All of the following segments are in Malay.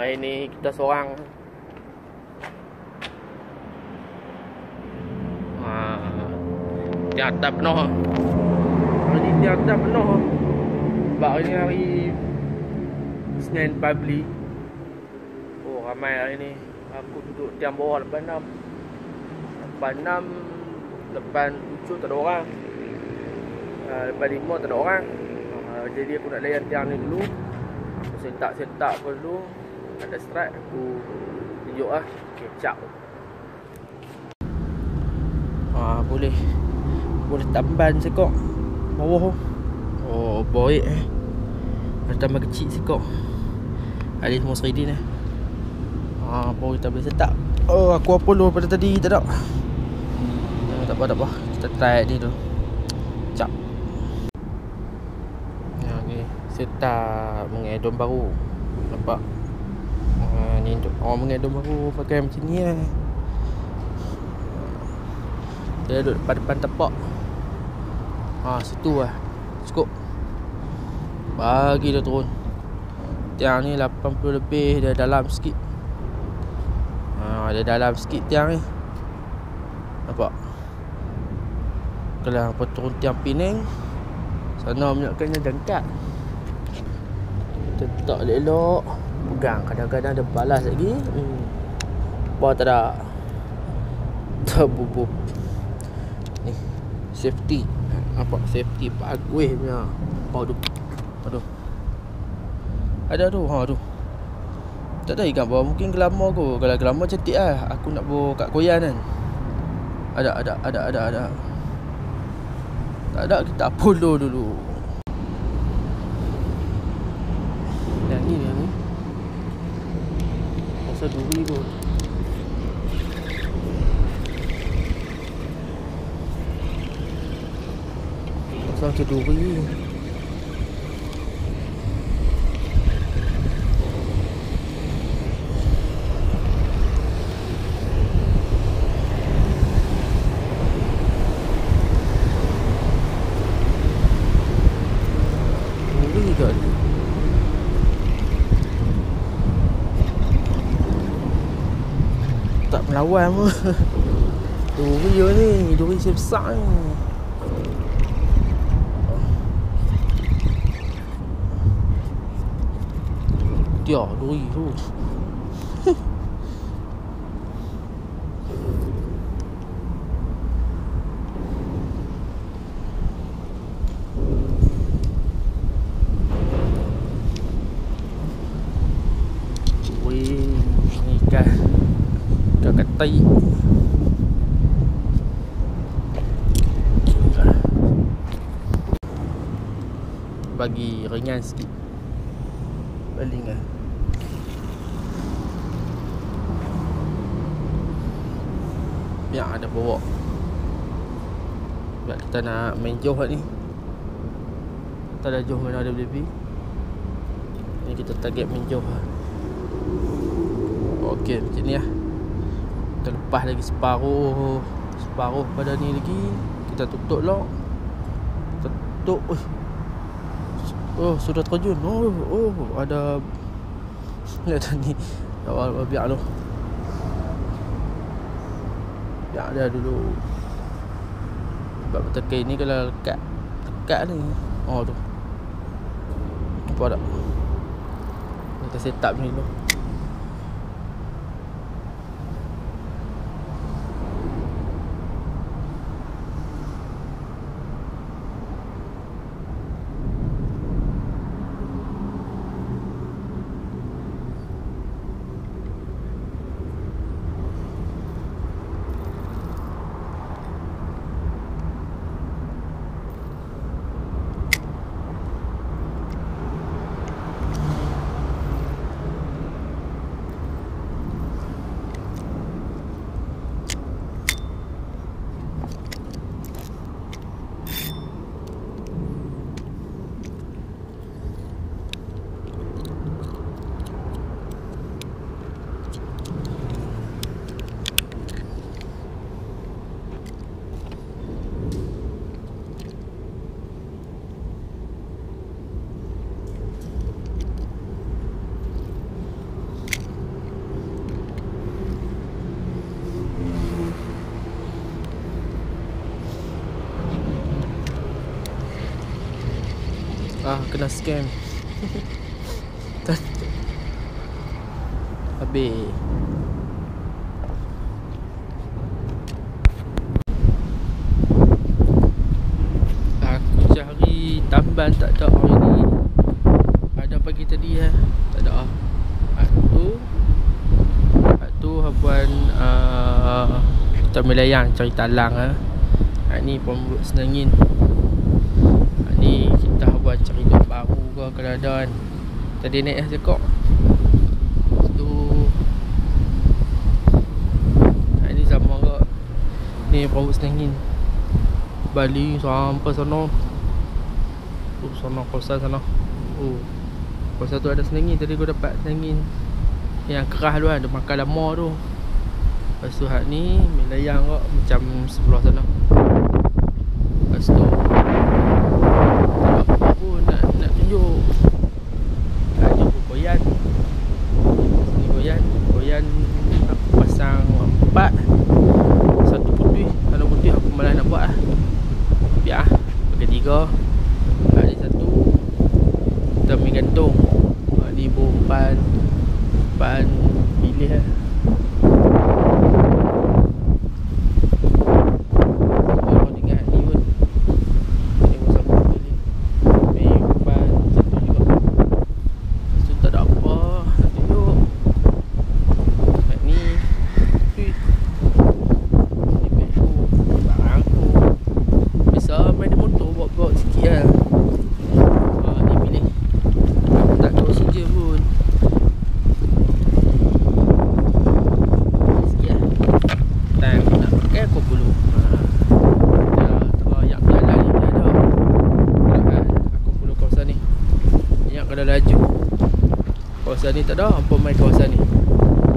Hari ni kita seorang. Tiang atas penuh. Hari ni tiang atas penuh. Sebab hari ni hari Senin Public. Oh, ramai hari ni. Aku duduk tiang bawah lepas 6. Lepas 7 tak ada orang. Lepas 5 tak ada orang. Jadi aku nak layan tiang ni dulu. Aku setak apa dulu. Ada strike aku tunjuk lah. Okay, cap. Boleh tamban sekok bawah. Oh, baik Ada tambah kecil sekok. Ada semua seridin baru kita boleh setak. Oh, aku apa dulu pada tadi tak ada. Tak apa. Kita try ni dulu. Cap. Ni setak mengedom baru. Nampak? Ni orang mengedom baru pakai macam ni Dia duduk depan tepak. Situ lah. Cukup. Bagi dia turun. Tiang ni 80 lebih. Dia dalam sikit. Dia dalam sikit tiang ni. Nampak? Kalau apa turun tiang Penang, sana menyiapkannya jangkat. Letak elok. Pegang. Kadang-kadang ada balas lagi. Apa tak ada. Terbubuk. Ni safety. Nampak safety bagus punya. Aduh. Ada tu. Tak ada ikan bawah. Mungkin glamour aku. Kalau glamour cantik lah. Aku nak bawa kat koyan kan. Ada. Tak ada, kita upload dulu. Yang ni. Pasal duri kot. Pasal duri. Tak melawan pun. Duri ni. Duri besar ni. Dia duri tu. Ikan katai. Bagi ringan sikit. Baling lah. Biar ada bawa. Biar kita nak main jauh ni. Kita dah jauh mana ada lebih. Ni kita target main jauh lah. Okey, macam ni lah. Kita lepas lagi separuh pada ni lagi. Kita tutup lock. Tutup. Oh, sudah terjun. Oh, ada ni. Awal biar tu. Biar dia dulu. Sebab tekan ni kalau lekat ni. Tu. Nampak tak? Kita set up ni dulu. kena scam. Habis. Aku cari tamban tak ada hari ni. Ada pagi tadi tak ada. Tu habuan kita melayang cari talang ni pembuat senangin. Ni kita buat cari duk baru ke kalau ada kan. Tadi naik sekok. Tu ni sama ke. Ni pembuat senangin. Bali sampai sana. Sana kawasan sana. Kawasan tu ada senangin. Tadi aku dapat senangin yang keras tu kan, dia makan lama tu. Lepas tu hak ni melayang kok macam sebelah sana. Lepas tu tak apa pun nak tunjuk. Tak jumpa goyan. Ni goyan aku pasang 4. Satu putih. Kalau putih aku malas nak buat biar pakai 3. Ni satu kita main gantung. Ni umpan pilih kawasan ni tak ada, hampa main kawasan ni.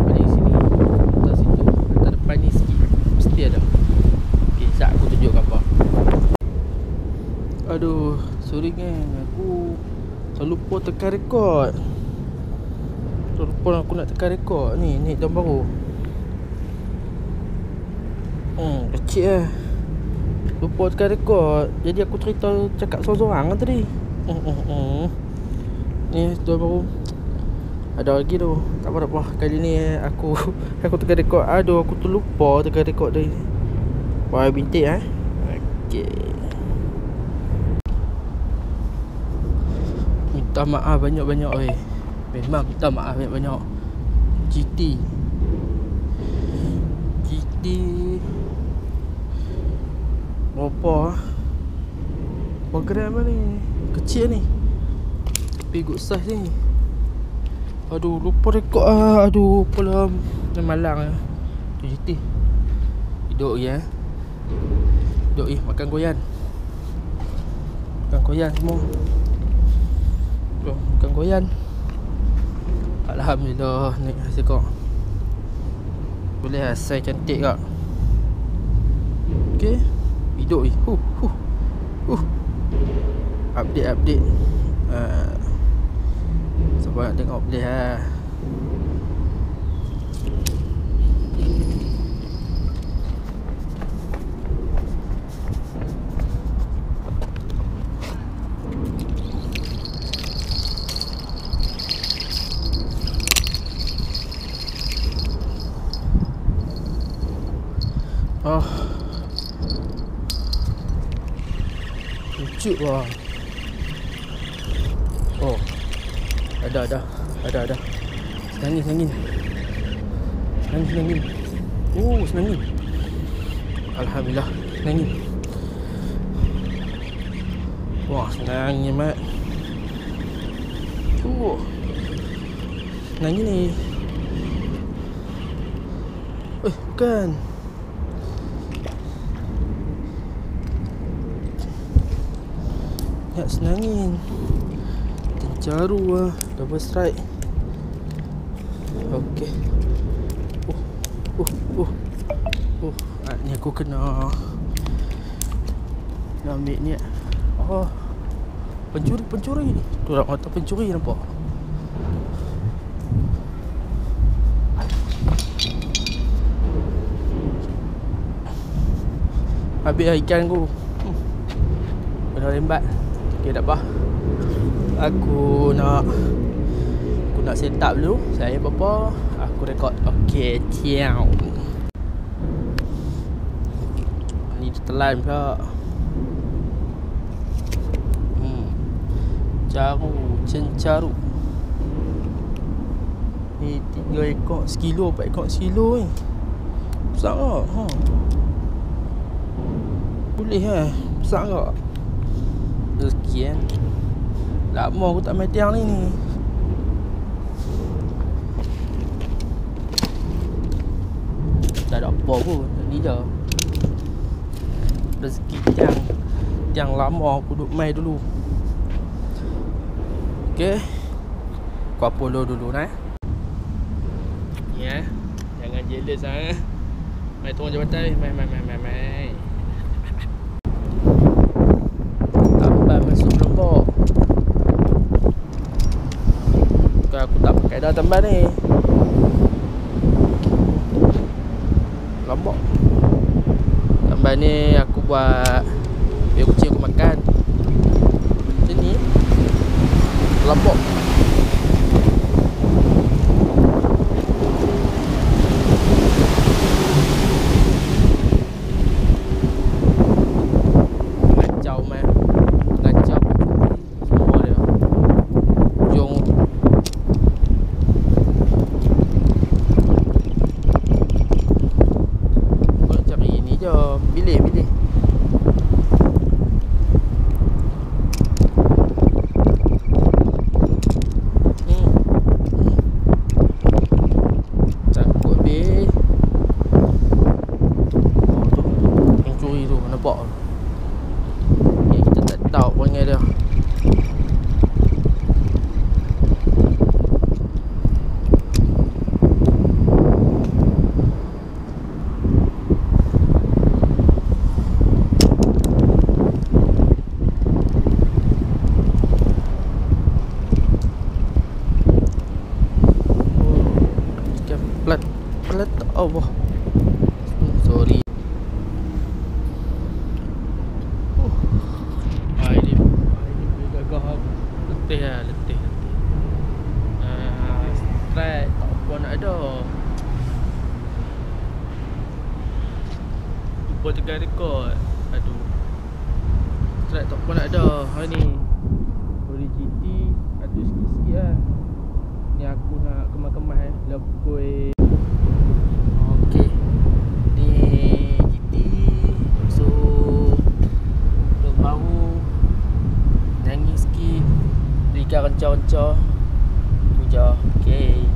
Paling sini, atas situ, atas depan ni sikit mesti ada. Okay, sekejap aku tunjuk gambar. Aduh, sorry gang, aku terlupa tekan rekod. Terlupa aku nak tekan rekod. Ni tahun baru. Kecil lupa tekan rekod. Jadi aku cerita cakap sorang-sorang kan tadi. Ni tahun baru. Ada lagi tu. Tak apa. Kali ni aku tekan rekod. Aduh, aku terlupa tekan rekod tadi. Wah, bintik okey. Minta maaf banyak-banyak weh. Memang minta maaf banyak-banyak. GT berapa gram ni? Kecil ni. Tapi good size ni. Aduh, lupa rekod Aduh, apalah. Malang tu GT. Duduk je Duduk makan goyan. Makan goyan semua. Makan goyan. Alhamdulillah naik hasil kau. Boleh hasil cantik kak. Okay. Duduk Update. Siapa nak tengok boleh lucu lah. Ada Senangin senangin. Alhamdulillah, senangin. Wah, senangin mat. Senangin ni. Bukan. Ya, senangin. Tencaru double strike. Okey. Ni aku kena ambil ni. Pencuri. Tu orang kata pencuri nampak. Habis ikan aku. Kena lembat. Okey, tak apa. Aku nak set up dulu. Saya apa? Aku rekod. Okey, ciao. Ni telan pula. Cencaru. Ni 3 ekor sekilo, 4 ekor sekilo ni. Besar tak? Boleh lah. Besar tak? Rezeki kan. Lama aku tak main tiang ni. Tak ada apa pun. Ni je rezeki tiang lama aku duduk main dulu. Okay, aku upload dulu nah. Ya, jangan jealous ah. Mai turun jabatan, mai. Tambah masuk lombok. Bukan aku tak pakai dah tambah ni. Lombok. Tambah ni aku buat biar kucing aku makan. Macam ni. Lombok. Ngacau semua dia. Jom. Kau nak cari ni je. Pilih. Nampak ni kita tak tahu perangai dia. Plat Allah. Sorry. Letih. Strike tak apa nak ada. Lupa tekan rekod. Aduh. Strike tak apa nak ada. Hari ni Ori GT ada sikit-sikit lah. Ni aku nak kemas-kemas lekoi. Okey. Ni GT. So baru nangis sikit. Berikan rencah-rencah. Tu je. Okay.